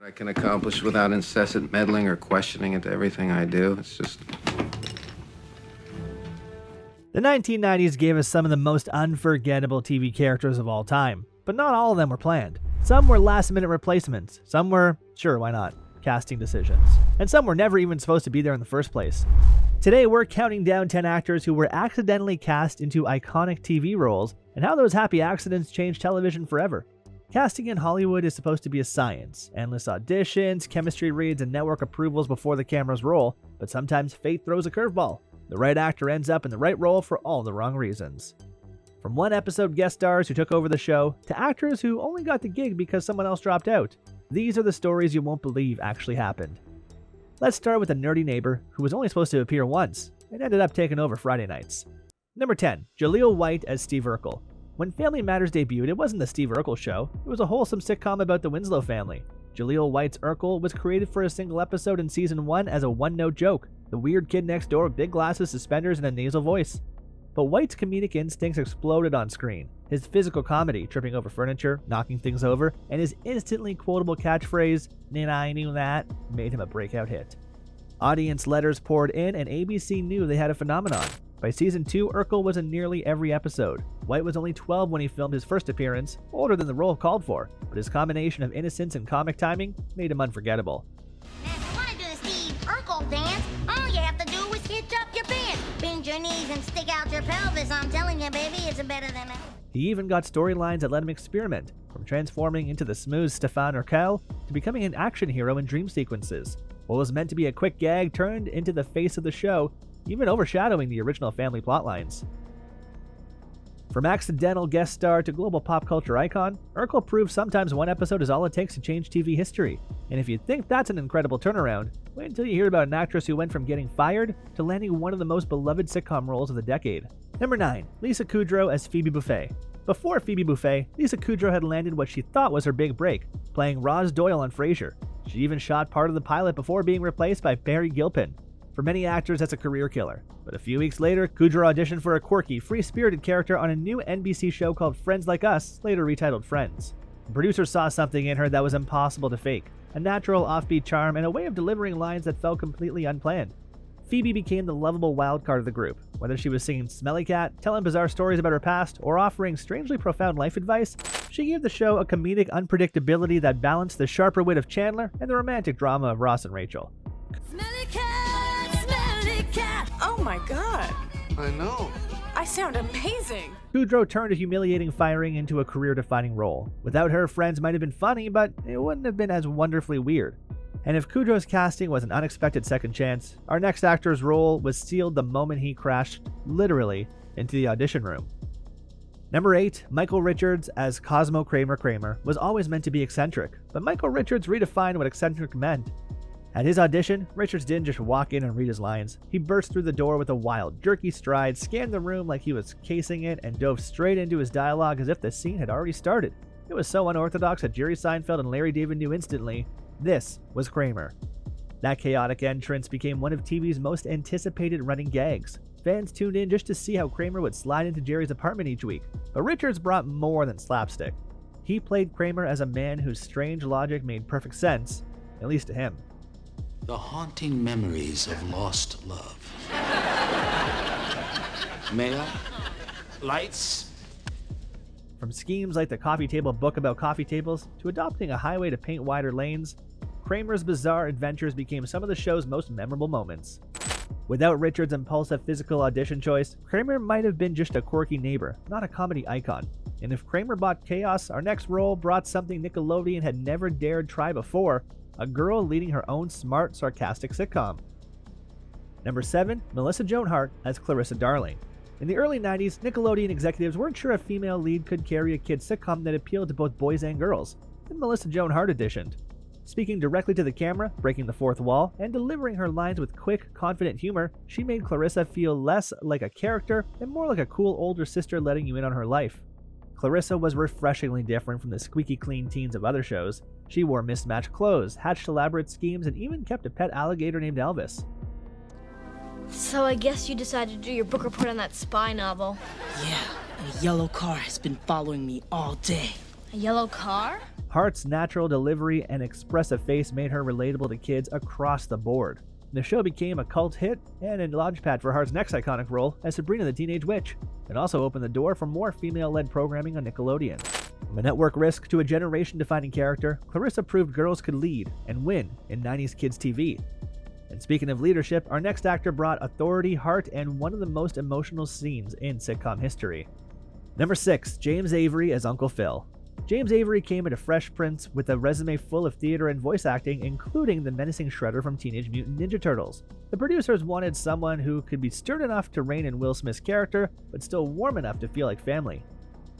I can accomplish without incessant meddling or questioning into everything I do. It's just... The 1990s gave us some of the most unforgettable TV characters of all time, but not all of them were planned. Some were last-minute replacements, some were, sure, why not, casting decisions, and some were never even supposed to be there in the first place. Today, we're counting down 10 actors who were accidentally cast into iconic TV roles and how those happy accidents changed television forever. Casting in Hollywood is supposed to be a science, endless auditions, chemistry reads, and network approvals before the cameras roll, but sometimes fate throws a curveball. The right actor ends up in the right role for all the wrong reasons. From one-episode guest stars who took over the show, to actors who only got the gig because someone else dropped out, these are the stories you won't believe actually happened. Let's start with a nerdy neighbor who was only supposed to appear once and ended up taking over Friday nights. Number 10. Jaleel White as Steve Urkel. When Family Matters debuted, it wasn't the Steve Urkel show, it was a wholesome sitcom about the Winslow family. Jaleel White's Urkel was created for a single episode in season 1 as a one-note joke, the weird kid next door with big glasses, suspenders, and a nasal voice. But White's comedic instincts exploded on screen. His physical comedy, tripping over furniture, knocking things over, and his instantly quotable catchphrase, "Did I knew that?" made him a breakout hit. Audience letters poured in, and ABC knew they had a phenomenon. By season 2, Urkel was in nearly every episode. White was only 12 when he filmed his first appearance, older than the role called for, but his combination of innocence and comic timing made him unforgettable. Now, if you want to do the Steve Urkel dance, all you have to do is hitch up your pants, bend your knees, and stick out your pelvis. I'm telling you, baby, it's better than that. He even got storylines that let him experiment, from transforming into the smooth Stefan Urkel to becoming an action hero in dream sequences. What was meant to be a quick gag turned into the face of the show, even overshadowing the original family plotlines. From accidental guest star to global pop culture icon, Urkel proved sometimes one episode is all it takes to change TV history. And if you think that's an incredible turnaround, wait until you hear about an actress who went from getting fired to landing one of the most beloved sitcom roles of the decade. Number 9. Lisa Kudrow as Phoebe Buffay. Before Phoebe Buffay, Lisa Kudrow had landed what she thought was her big break, playing Roz Doyle on Frasier. She even shot part of the pilot before being replaced by Barry Gilpin. For many actors, that's a career killer. But a few weeks later, Kudrow auditioned for a quirky, free-spirited character on a new NBC show called Friends Like Us, later retitled Friends. The producers saw something in her that was impossible to fake, a natural offbeat charm and a way of delivering lines that felt completely unplanned. Phoebe became the lovable wild card of the group. Whether she was singing Smelly Cat, telling bizarre stories about her past, or offering strangely profound life advice, she gave the show a comedic unpredictability that balanced the sharper wit of Chandler and the romantic drama of Ross and Rachel. Smelly cat, smelly cat. Oh my god. I know. I sound amazing. Kudrow turned a humiliating firing into a career-defining role. Without her, Friends might have been funny, but it wouldn't have been as wonderfully weird. And if Kudrow's casting was an unexpected second chance, our next actor's role was sealed the moment he crashed, literally, into the audition room. Number 8, Michael Richards as Cosmo Kramer was always meant to be eccentric, but Michael Richards redefined what eccentric meant. At his audition, Richards didn't just walk in and read his lines. He burst through the door with a wild, jerky stride, scanned the room like he was casing it, and dove straight into his dialogue as if the scene had already started. It was so unorthodox that Jerry Seinfeld and Larry David knew instantly, this was Kramer. That chaotic entrance became one of TV's most anticipated running gags. Fans tuned in just to see how Kramer would slide into Jerry's apartment each week, but Richards brought more than slapstick. He played Kramer as a man whose strange logic made perfect sense, at least to him. The haunting memories of lost love. May I? Lights? From schemes like the coffee table book about coffee tables to adopting a highway to paint wider lanes, Kramer's bizarre adventures became some of the show's most memorable moments. Without Richards' impulsive physical audition choice, Kramer might have been just a quirky neighbor, not a comedy icon. And if Kramer brought chaos, our next role brought something Nickelodeon had never dared try before, a girl leading her own smart, sarcastic sitcom. Number 7, Melissa Joan Hart as Clarissa Darling. In the early 90s, Nickelodeon executives weren't sure a female lead could carry a kid's sitcom that appealed to both boys and girls, and Melissa Joan Hart auditioned. Speaking directly to the camera, breaking the fourth wall, and delivering her lines with quick, confident humor, she made Clarissa feel less like a character and more like a cool older sister letting you in on her life. Clarissa was refreshingly different from the squeaky clean teens of other shows. She wore mismatched clothes, hatched elaborate schemes, and even kept a pet alligator named Elvis. So I guess you decided to do your book report on that spy novel. Yeah, and a yellow car has been following me all day. A yellow car? Hart's natural delivery and expressive face made her relatable to kids across the board. The show became a cult hit and a launchpad for Hart's next iconic role as Sabrina the Teenage Witch. It also opened the door for more female-led programming on Nickelodeon. From a network risk to a generation-defining character, Clarissa proved girls could lead and win in 90s kids TV. And speaking of leadership, our next actor brought authority, heart, and one of the most emotional scenes in sitcom history. Number 6, James Avery as Uncle Phil. James Avery came into Fresh Prince with a resume full of theater and voice acting, including the menacing Shredder from Teenage Mutant Ninja Turtles. The producers wanted someone who could be stern enough to rein in Will Smith's character, but still warm enough to feel like family.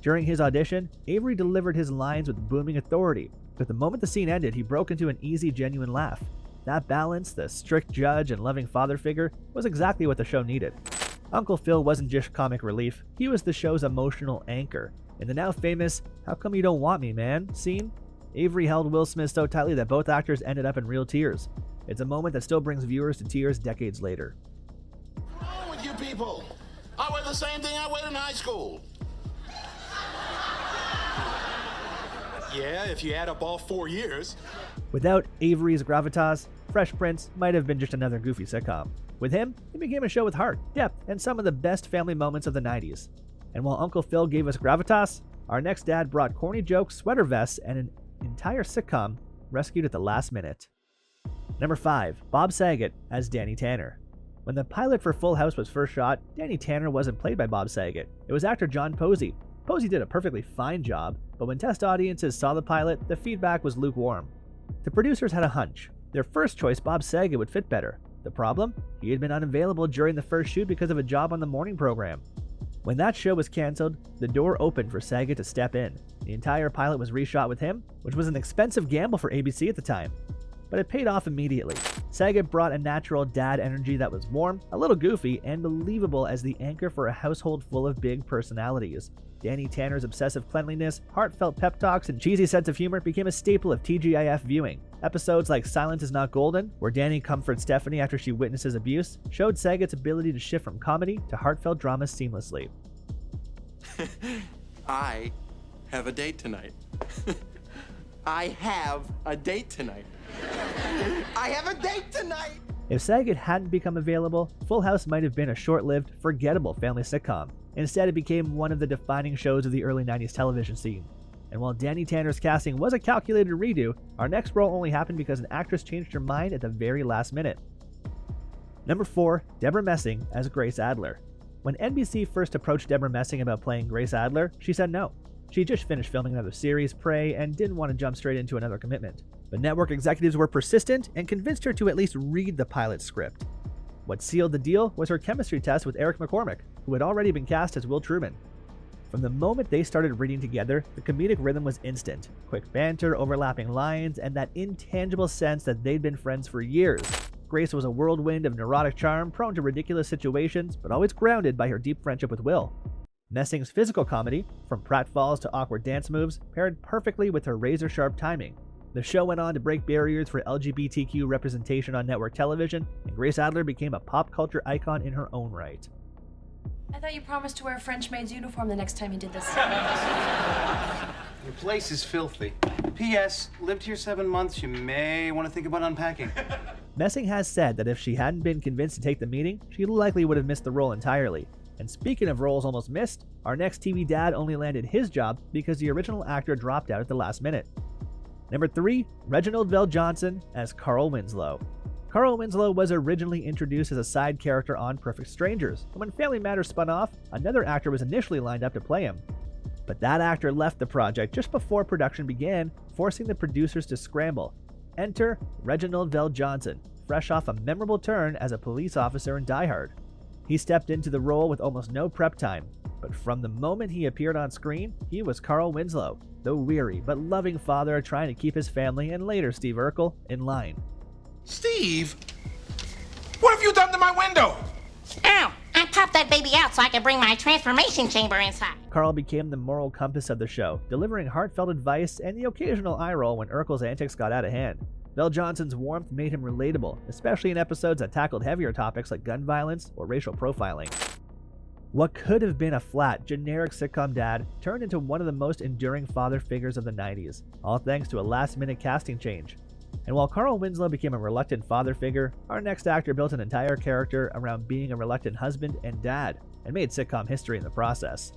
During his audition, Avery delivered his lines with booming authority, but the moment the scene ended, he broke into an easy, genuine laugh. That balance, the strict judge and loving father figure, was exactly what the show needed. Uncle Phil wasn't just comic relief, he was the show's emotional anchor. In the now famous "How come you don't want me, man?" scene, Avery held Will Smith so tightly that both actors ended up in real tears. It's a moment that still brings viewers to tears decades later. What's wrong with you people? I wear the same thing I wear in high school. Yeah, if you add up all 4 years. Without Avery's gravitas, Fresh Prince might have been just another goofy sitcom. With him, it became a show with heart, depth, and some of the best family moments of the 90s. And while Uncle Phil gave us gravitas, our next dad brought corny jokes, sweater vests, and an entire sitcom rescued at the last minute. Number 5, Bob Saget as Danny Tanner. When the pilot for Full House was first shot, Danny Tanner wasn't played by Bob Saget. It was actor John Posey. Posey did a perfectly fine job, but when test audiences saw the pilot, the feedback was lukewarm. The producers had a hunch. Their first choice, Bob Saget, would fit better. The problem? He had been unavailable during the first shoot because of a job on the morning program. When that show was canceled, the door opened for Saget to step in. The entire pilot was reshot with him, which was an expensive gamble for ABC at the time. But it paid off immediately. Saget brought a natural dad energy that was warm, a little goofy, and believable as the anchor for a household full of big personalities. Danny Tanner's obsessive cleanliness, heartfelt pep talks, and cheesy sense of humor became a staple of TGIF viewing. Episodes like Silence is Not Golden, where Danny comforts Stephanie after she witnesses abuse, showed Saget's ability to shift from comedy to heartfelt drama seamlessly. I have a date tonight. I have a date tonight. I have a date tonight! If Saget hadn't become available, Full House might have been a short-lived, forgettable family sitcom. Instead, it became one of the defining shows of the early 90s television scene. And while Danny Tanner's casting was a calculated redo, our next role only happened because an actress changed her mind at the very last minute. Number 4, Debra Messing as Grace Adler. When NBC first approached Debra Messing about playing Grace Adler, she said no. She just finished filming another series, Prey, and didn't want to jump straight into another commitment. But network executives were persistent and convinced her to at least read the pilot script. What sealed the deal was her chemistry test with Eric McCormick, who had already been cast as Will Truman. From the moment they started reading together, the comedic rhythm was instant. Quick banter, overlapping lines, and that intangible sense that they'd been friends for years. Grace was a whirlwind of neurotic charm, prone to ridiculous situations, but always grounded by her deep friendship with Will. Messing's physical comedy, from pratfalls to awkward dance moves, paired perfectly with her razor-sharp timing. The show went on to break barriers for LGBTQ representation on network television, and Grace Adler became a pop culture icon in her own right. I thought you promised to wear a French maid's uniform the next time you did this. Your place is filthy. P.S. Lived here 7 months. You may want to think about unpacking. Messing has said that if she hadn't been convinced to take the meeting, she likely would have missed the role entirely. And speaking of roles almost missed, our next TV dad only landed his job because the original actor dropped out at the last minute. Number 3, Reginald VelJohnson as Carl Winslow. Carl Winslow was originally introduced as a side character on Perfect Strangers, and when Family Matters spun off, another actor was initially lined up to play him. But that actor left the project just before production began, forcing the producers to scramble. Enter Reginald VelJohnson, fresh off a memorable turn as a police officer in Die Hard. He stepped into the role with almost no prep time, but from the moment he appeared on screen, he was Carl Winslow, the weary but loving father trying to keep his family and later Steve Urkel in line. Steve, what have you done to my window? Ow! I popped that baby out so I could bring my transformation chamber inside. Carl became the moral compass of the show, delivering heartfelt advice and the occasional eye roll when Urkel's antics got out of hand. VelJohnson's warmth made him relatable, especially in episodes that tackled heavier topics like gun violence or racial profiling. What could have been a flat, generic sitcom dad turned into one of the most enduring father figures of the 90s, all thanks to a last-minute casting change. And while Carl Winslow became a reluctant father figure, our next actor built an entire character around being a reluctant husband and dad, and made sitcom history in the process.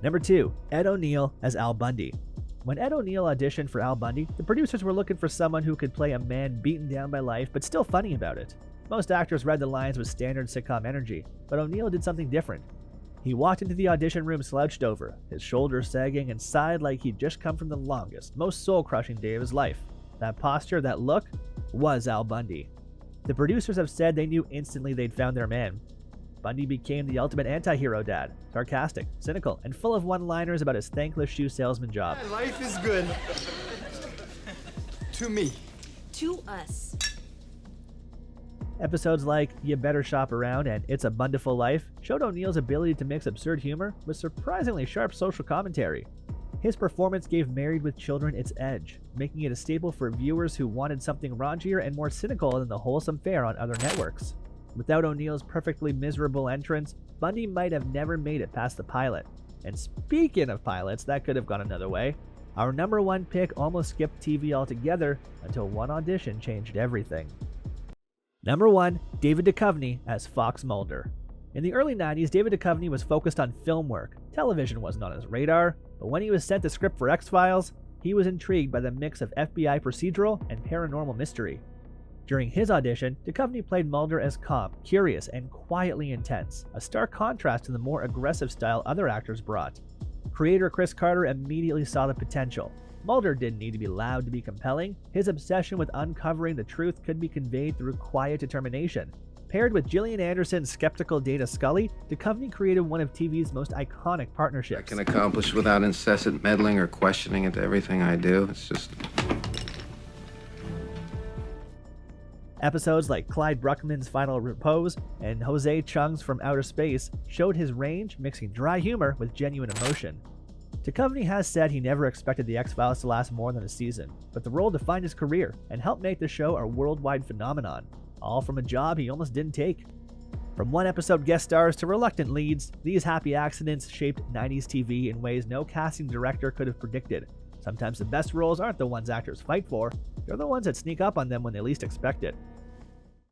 Number 2, Ed O'Neill as Al Bundy. When Ed O'Neill auditioned for Al Bundy, the producers were looking for someone who could play a man beaten down by life but still funny about it. Most actors read the lines with standard sitcom energy, but O'Neill did something different. He walked into the audition room slouched over, his shoulders sagging, and sighed like he'd just come from the longest, most soul-crushing day of his life. That posture, that look, was Al Bundy. The producers have said they knew instantly they'd found their man. Bundy became the ultimate anti-hero dad, sarcastic, cynical, and full of one-liners about his thankless shoe salesman job. Life is good. To me. To us. Episodes like You Better Shop Around and It's a Bundiful Life showed O'Neill's ability to mix absurd humor with surprisingly sharp social commentary. His performance gave Married with Children its edge, making it a staple for viewers who wanted something raunchier and more cynical than the wholesome fare on other networks. Without O'Neill's perfectly miserable entrance, Bundy might have never made it past the pilot. And speaking of pilots, that could have gone another way. Our number 1 pick almost skipped TV altogether until one audition changed everything. Number 1, David Duchovny as Fox Mulder. In the early 90s, David Duchovny was focused on film work. Television wasn't on his radar, but when he was sent the script for X-Files, he was intrigued by the mix of FBI procedural and paranormal mystery. During his audition, Duchovny played Mulder as calm, curious, and quietly intense, a stark contrast to the more aggressive style other actors brought. Creator Chris Carter immediately saw the potential. Mulder didn't need to be loud to be compelling. His obsession with uncovering the truth could be conveyed through quiet determination. Paired with Gillian Anderson's skeptical Dana Scully, Duchovny created one of TV's most iconic partnerships. I can accomplish without incessant meddling or questioning into everything I do. It's just... Episodes like Clyde Bruckman's Final Repose and Jose Chung's From Outer Space showed his range, mixing dry humor with genuine emotion. Duchovny has said he never expected The X-Files to last more than a season, but the role defined his career and helped make the show a worldwide phenomenon, all from a job he almost didn't take. From one-episode guest stars to reluctant leads, these happy accidents shaped 90s TV in ways no casting director could have predicted. Sometimes the best roles aren't the ones actors fight for, they're the ones that sneak up on them when they least expect it.